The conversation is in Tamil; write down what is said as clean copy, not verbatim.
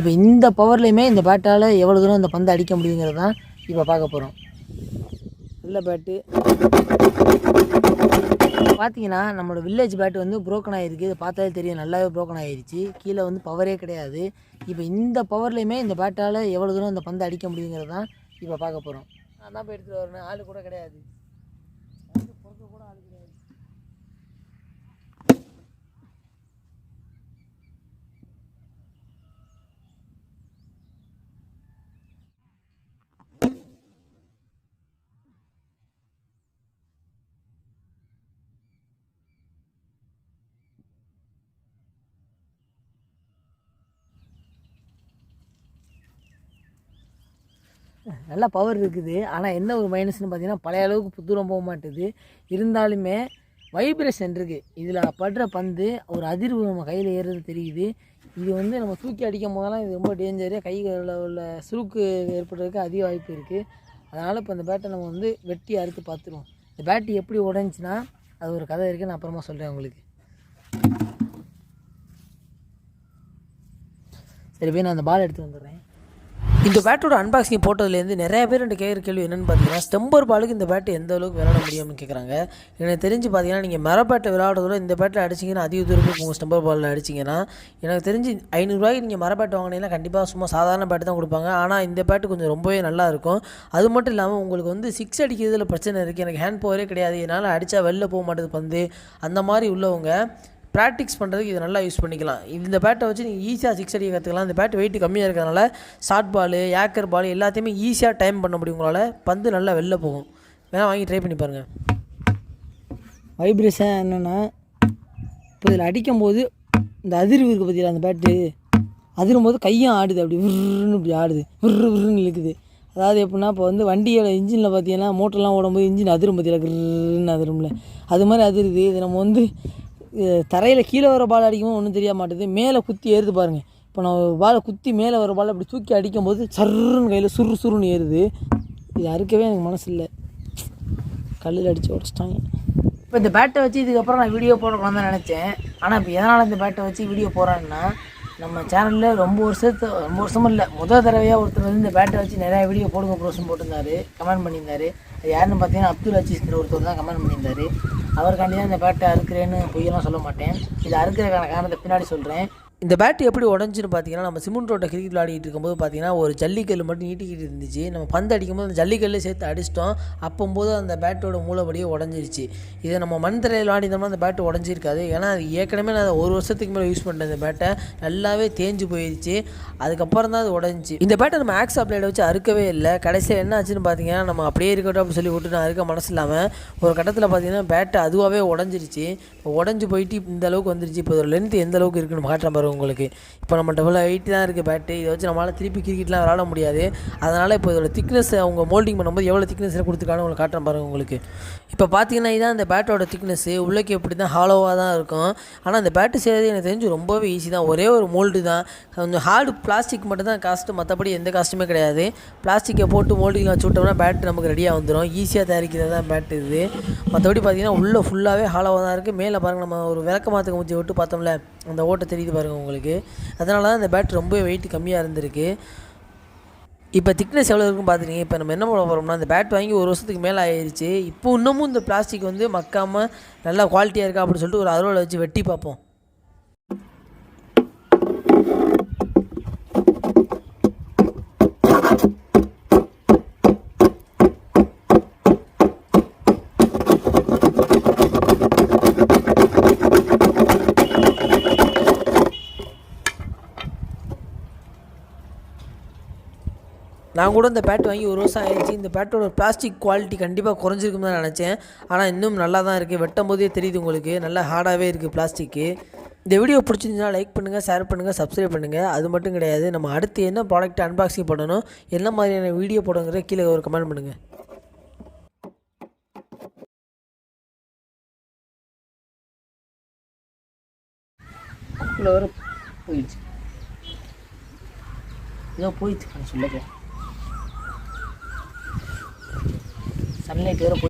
இப்போ இந்த பவர்லேயுமே இந்த பேட்டால் எவ்வளோ தூரம் இந்த பந்தை அடிக்க முடியுங்கிறது தான் இப்போ பார்க்க போகிறோம். நல்ல பேட்டு பார்த்தீங்கன்னா நம்மளோட வில்லேஜ் பேட்டு வந்து ப்ரோக்கன் ஆகிருக்கு. இதை பார்த்தாலே தெரியும், நல்லாவே ப்ரோக்கன் ஆகிருச்சு. கீழே வந்து பவரே கிடையாது. இப்போ இந்த பவர்லேயுமே இந்த பேட்டால் எவ்வளோ தூரம் இந்த பந்தை அடிக்க முடியுங்கிறது தான் இப்போ பார்க்க போகிறோம். நான் தான் போய் எடுத்துகிட்டு வரேன், ஆள் கூட கிடையாது, பொறுக்க கூட ஆள் கிடையாது. நல்லா பவர் இருக்குது. ஆனால் என்ன ஒரு மைனஸ்னு பார்த்தீங்கன்னா பழைய அளவுக்கு தூரம் போக மாட்டுது. இருந்தாலுமே வைப்ரேஷன் இருக்குது. இதில் படுற பந்து ஒரு அதிர்வு நம்ம கையில் ஏறுறது தெரியுது. இது வந்து நம்ம தூக்கி அடிக்கும் போதெல்லாம் இது ரொம்ப டேஞ்சரு. கைகளில் உள்ள சுருக்கு ஏற்படுறதுக்கு அதிக வாய்ப்பு இருக்குது. அதனால் இப்போ இந்த பேட்டை நம்ம வந்து வெட்டி அறுத்து பார்த்துருவோம். இந்த பேட்டு எப்படி உடஞ்சின்னா அது ஒரு கதை இருக்குது, நான் அப்புறமா சொல்கிறேன் உங்களுக்கு. சரி போய் நான் அந்த பால் எடுத்து வந்துடுறேன். இந்த பேட்டோட அன்பாக்சிங் போட்டதுலேருந்து நிறைய பேர் என்கிட்ட கேட்குற கேள்வி என்னென்னு பார்த்தீங்கன்னா, ஸ்டெம்பர் பாலுக்கு இந்த பேட்டு எந்த அளவுக்கு விளையாட முடியும்னு கேட்குறாங்க. எனக்கு தெரிஞ்சு பார்த்தீங்கன்னா, நீங்கள் மர பேட்டை விளையாடுறதோட இந்த பேட்டில் அடிச்சிங்கன்னா அதிக தூரத்துக்கு உங்கள் ஸ்டெம்பர் பாலில் அடிச்சிங்கன்னா, எனக்கு தெரிஞ்சு 500 ரூபாய்க்கு நீங்கள் மர பேட்டை வாங்கினீங்கன்னா கண்டிப்பாக சும்மா சாதாரண பேட்டு தான் கொடுப்பாங்க. ஆனால் இந்த பேட்டு கொஞ்சம் ரொம்பவே நல்லாயிருக்கும். அது மட்டும் இல்லாமல் உங்களுக்கு வந்து 6 அடிக்கிறதுல பிரச்சனை இருக்குது, எனக்கு ஹேண்ட் பவரே கிடையாது, என்னால் அடித்தா வெளில போக மாட்டேது பந்து, அந்த மாதிரி உள்ளவங்க ப்ராக்டிக்ஸ் பண்ணுறதுக்கு இதை நல்லா யூஸ் பண்ணிக்கலாம். இந்த பேட்டை வச்சு நீங்கள் ஈஸியாக 6 அடிக்க கற்றுக்கலாம். இந்த பேட்டு வெயிட் கம்மியாக இருக்கிறதுனால ஷார்ட் பால், ஏக்கர் பால் எல்லாத்தையுமே ஈஸியாக டைம் பண்ண முடியும். உங்களால் பந்து நல்லா வெளில போகும். வேணால் வாங்கி ட்ரை பண்ணி பாருங்கள். வைப்ரேஷன் என்னென்னா, இப்போ இதில் அடிக்கும்போது இந்த அதிர்வு இருக்குது பார்த்தீங்களா, அந்த பேட்டு அதிரும் போது கையும் ஆடுது, அப்படி விருன்னு இப்படி ஆடுது, விருன்னு இழுக்குது. அதாவது எப்படின்னா, இப்போ வந்து வண்டியோட இன்ஜினில் பார்த்தீங்கன்னா மோட்டர்லாம் ஓடும்போது இன்ஜின் அதிரும் பார்த்தீங்களா, கிருன்னு அதிரும்ல, அது மாதிரி அதிருது. இது நம்ம வந்து தரையில் கீழே வர பால் அடிக்கும்போது ஒன்றும் தெரிய மாட்டேது, மேலே குத்தி ஏறுது பாருங்கள். இப்போ நான் பாலை குத்தி மேலே வர பால் அப்படி தூக்கி அடிக்கும்போது சர்ன்னு கையில் சுருன்னு ஏறுது. இது அறுக்கவே எனக்கு மனசு இல்லை, கல்லில் அடித்து உடச்சிட்டாங்க. இப்போ இந்த பேட்டை வச்சு இதுக்கப்புறம் நான் வீடியோ போடக்கூடாது தான் நினச்சேன். ஆனால் இப்போ எதனால் இந்த பேட்டை வச்சு வீடியோ போகிறேன்னா, நம்ம சேனலில் ரொம்ப வருஷமும் இல்லை, முதல் தடவையாக ஒருத்தர் வந்து இந்த பேட்டை வச்சு நிறையா வீடியோ போடுங்க ப்ரோசன் போட்டிருந்தாரு, கமெண்ட் பண்ணியிருந்தாரு. அது யாருன்னு பார்த்தீங்கன்னா அப்துல் அஜீஸ்கிற ஒருத்தர் தான் கமெண்ட் பண்ணியிருந்தாரு. அவருக்காண்டி தான் இந்த பேட்டை அறுக்கிறேன்னு பொய்யெல்லாம் சொல்ல மாட்டேன். இது அறுக்கிறதுக்கான காரணத்தை பின்னாடி சொல்கிறேன். இந்த பேட்டு எப்படி உடஞ்சின்னு பார்த்தீங்கன்னா, நம்ம சிமெண்ட் ரோட்டை கிரிக்கெட் விளையாடிட்டு இருக்கும்போது பார்த்தீங்கன்னா ஒரு ஜல்லிக்கல் மட்டும் நீட்டிக்கிட்டு இருந்துச்சு. நம்ம பந்து அடிக்கும்போது அந்த ஜல்லிக்கல்லே சேர்த்து அடிச்சிட்டோம். அப்போம்போது அந்த பேட்டோட மூளைப்படியே உடஞ்சிருச்சு. இதை நம்ம மண் தரையில் விளையாடினோம்னா அந்த பேட்டு உடஞ்சிருக்காது. ஏன்னா அது ஏற்கனவே நான் 1 வருஷத்துக்கு மேலே யூஸ் பண்ணிட்டேன். இந்த பேட்டை நல்லாவே தேஞ்சு போயிடுச்சு. அதுக்கப்புறம் தான் அது உடஞ்சி. இந்த பேட்டை நம்ம ஆக்ஸா பிளேடை வச்சு அறுக்கவே இல்லை. கடைசியில் என்ன ஆச்சுன்னு பார்த்தீங்கன்னா, நம்ம அப்படியே இருக்கட்டும் அப்படின்னு சொல்லி விட்டு நான் அறுக்க மனசு இல்லாமல் ஒரு கட்டத்தில் பார்த்தீங்கன்னா பேட்டை அதுவாகவே உடஞ்சிருச்சு. உடஞ்சி போயிட்டு இந்த அளவுக்கு வந்துருச்சு. இப்போ ஒரு லென்த் எந்த அளவுக்கு இருக்குன்னு காட்டுறேன் பாருங்க உங்களுக்கு. இப்போ நம்ம டபுள் வெயிட் தான் இருக்குது பேட்டு. இதை வச்சு நம்மளால் திருப்பி கிரிக்கெட்லாம் விளாட முடியாது. அதனால் இப்போ இதோட திக்னஸ் அவங்க மோல்டிங் பண்ணும்போது எவ்வளோ திக்னஸில் கொடுத்துருக்கான்னு உங்களுக்கு காட்டுறேன் பாருங்கள் உங்களுக்கு. இப்போ பார்த்தீங்கன்னா இதான் இந்த பேட்டோட திக்னஸ்ஸு. உள்ளே எப்படி தான் ஹாலோவாக தான் இருக்கும். ஆனால் அந்த பேட்டு செய்கிறது எனக்கு தெரிஞ்சு ரொம்பவே ஈஸி தான். ஒரே ஒரு மோல்டு தான், கொஞ்சம் ஹார்டு பிளாஸ்டிக் மட்டும் தான் காஸ்ட்டு, மற்றபடி எந்த காஸ்ட்டுமே கிடையாது. பிளாஸ்டிக்கை போட்டு மோல்டிங்கில் வச்சு விட்டோம்னா பேட்டு நமக்கு ரெடியாக வந்துடும். ஈஸியாக தயாரிக்கிறது தான் பேட்டு இது. மற்றபடி பார்த்தீங்கன்னா உள்ளே ஃபுல்லாகவே ஹாலோவாக தான் இருக்குது. மேலே பாருங்கள், நம்ம ஒரு விளக்கமாத்துக்கு ஊற்றி விட்டு பார்த்தோம்ல, அந்த ஓட்டை தெரியுது பாருங்கள் உங்களுக்கு. அதனால தான் இந்த பேட் ரொம்ப வெயிட் கம்மியாக இருந்திருக்கு. இப்போ திக்னஸ் எவ்வளோ இருக்குன்னு பார்த்துருக்கீங்க. இப்போ நம்ம என்ன பண்ண போகிறோம்னா, இந்த பேட் வாங்கி 1 வருஷத்துக்கு மேலே ஆயிடுச்சு. இப்போ இன்னமும் இந்த பிளாஸ்டிக் வந்து மக்காமல் நல்லா குவாலிட்டியாக இருக்கா அப்படின்னு சொல்லிட்டு ஒரு அறுவலை வச்சு வெட்டி பார்ப்போம். நான் கூட இந்த பேட் வாங்கி 1 வருஷம் ஆயிடுச்சு. இந்த பேட்டோட பிளாஸ்டிக் குவாலிட்டி கண்டிப்பாக குறைஞ்சிருக்குன்னு தான் நினச்சேன். ஆனால் இன்னும் நல்லா தான் இருக்குது. வெட்டும் போதே தெரியுது உங்களுக்கு, நல்லா ஹார்டாகவே இருக்குது பிளாஸ்டிக்கு. இந்த வீடியோ பிடிச்சிருந்துச்சுன்னா லைக் பண்ணுங்கள், ஷேர் பண்ணுங்கள், சப்ஸ்கிரைப் பண்ணுங்கள். அது மட்டும் கிடையாது, நம்ம அடுத்து என்ன ப்ராடக்ட் அன்பாக்சிங் பண்ணணும், என்ன மாதிரியான வீடியோ போடுங்கிற கீழே ஒரு கமெண்ட் பண்ணுங்கள். போயிடுச்சு, ஏதோ போயிடுச்சு சொல்லுங்க. சன்லைட் வேறு